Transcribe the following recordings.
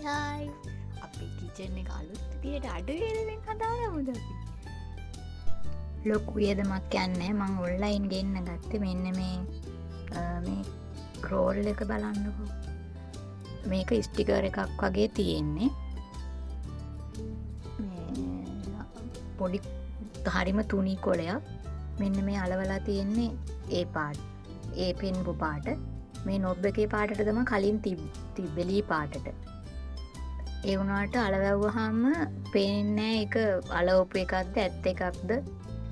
හයි අපි කිචන් එක අලුත් විදියට අඩු වෙනවෙන් හදාගමුද අපි. ලොකු වියදමක් යන්නේ මං ඔන්ලයින් ගෙන්න ගත්තේ මෙන්න මේ ක්‍රෝල් එක බලන්නකෝ. මේක ස්ටිකර් එකක් වගේ තියෙන්නේ. පොඩි හරිම තුනී කොලයක්. මෙන්න මේ අලවලා තියෙන්නේ ඒ පාට ඒ පෙන්පු පාට. මේ නොබ් එකේ පාටට තම කලින් තිබ්බෙලී පාටට. ඒ වුණාට අලවැව්වහම පේන්නේ එක අලවපු එකක්ද ඇත්ත එකක්ද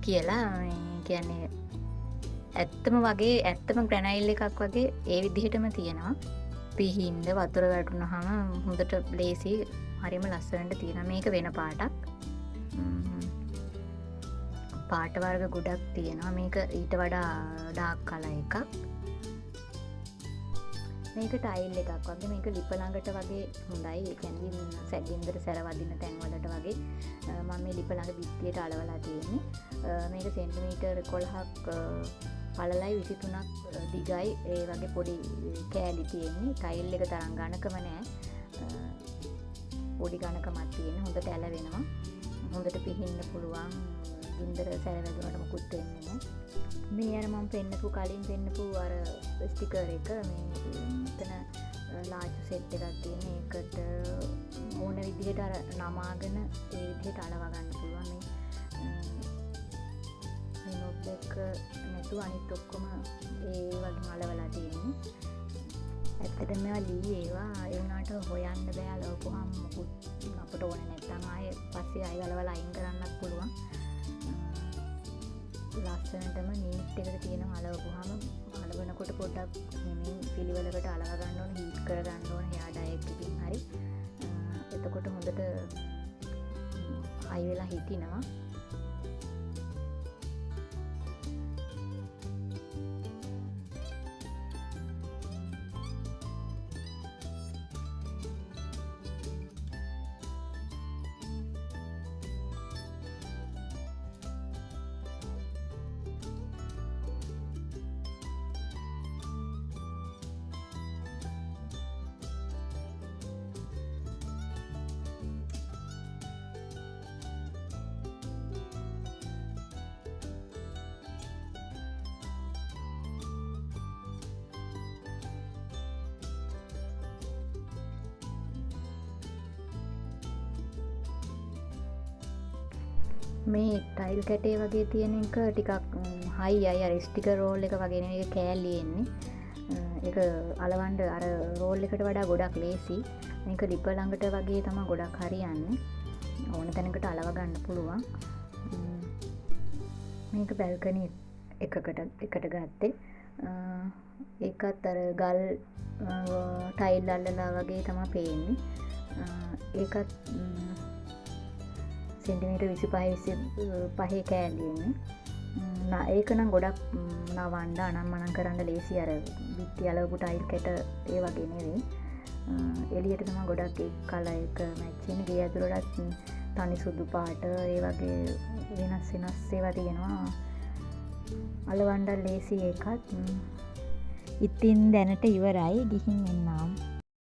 කියලා. කියන්නේ ඇත්තම වගේ ඇත්තම ග්‍රැනයිල් එකක් වගේ ඒ විදිහටම තියෙනවා. පිහින්ද වතුර වැටුනහම හොඳට ලේසි හරිම ලස්සනට තියෙනවා. මේක වෙන පාටක්. පාට වර්ග ගොඩක් තියෙනවා. මේක ඊට වඩා ඩාර්ක් කලර් එකක්. මේක ටයිල් එකක් වගේ. මේක ලිප ළඟට වගේ හොඳයි. ඒ කියන්නේ සැගින්දර සැර වදින තැන් වලට වගේ මම මේ ලිප ළඟ බිත්තියට අලවලා තියෙන්නේ. මේක සෙන්ටිමීටර් 11ක් පළලයි 23ක් දිගයි. ඒ වගේ පොඩි කෑලි තියෙන්නේ. ටයිල් එක තරම් ඝනකම නෑ. පොඩි ඝනකමක් තියෙන්නේ. හොඳට ඇලවෙනවා. හොඳට පිහින්න පුළුවන්. ගින්දර සැර වැදුනට මොකුත් වෙන්නේ නෑ. මේ අර මම කලින් පෙන්නපු අර ස්ටිකර් එක මෙතන ලාර්ජ් සෙට් එකක් තියෙන. ඒකට ඕන විදිහට අර නමාගෙන ඒ විදිහට අලව ගන්න පුළුවන්. මේ නොබ් එක නැතුව අනිත් ඔක්කොම ඒ වගේ අලවලා තියෙන්නේ. ඇත්තටම මේවා ලී ඒවා ඒ වුණාට හොයන්න බෑ. අලවපුවාම මොකුත් අපට ඕනේ නැත්නම් ආයේ පස්සේ ආයෙ අලවලා අයින් කරන්නත් පුළුවන්. ලස්සනටම නීට් එකට තියෙන අලවපුවාම අලවනකොට පොඩ්ඩක් හිමින් පිළිවෙලකට අලව ගන්න ඕන, හීට් කර ගන්න ඕන හෙයා ඩයර් එකකින් හරි. එතකොට හොඳට හයි වෙලා හිටිනවා. මේ ටයිල් කැටේ වගේ තියෙන එක ටිකක් හයි අය අර ස්ටිකර් රෝල් එක වගේ නෙවෙයි. ඒක කෑලි එන්නේ. ඒක අලවන්න අර රෝල් එකට වඩා ගොඩක් ලේසි. මේක ලිප ළඟට වගේ තමයි ගොඩක් හරියන්නේ. ඕන තැනකට අලව ගන්න පුළුවන්. මේක බැල්කනි එකට ගත්තේ. ඒකත් අර ගල් ටයිල් අල්ලලා වගේ තමයි පේන්නේ. ඒකත් සෙන්ටිමීටර් 25 කෑලියෙන්නේ. ඒක නම් ගොඩක් නවන්න අනම්මනම් කරන්න ලේසි. අර බිත්ති අලවපු ටයිල් කැට ඒ වගේ නෙවෙයි. එළියට තමයි ගොඩක් ඒ කලර් එක මැච් වෙන්නේ. ගේ ඇතුළටත් තනි සුදු පාට ඒ වගේ වෙනස් ඒවා තියෙනවා. අලවන්න ලේසි ඒකත්. ඉතින් දැනට ඉවරයි. ගිහින් එන්නම්.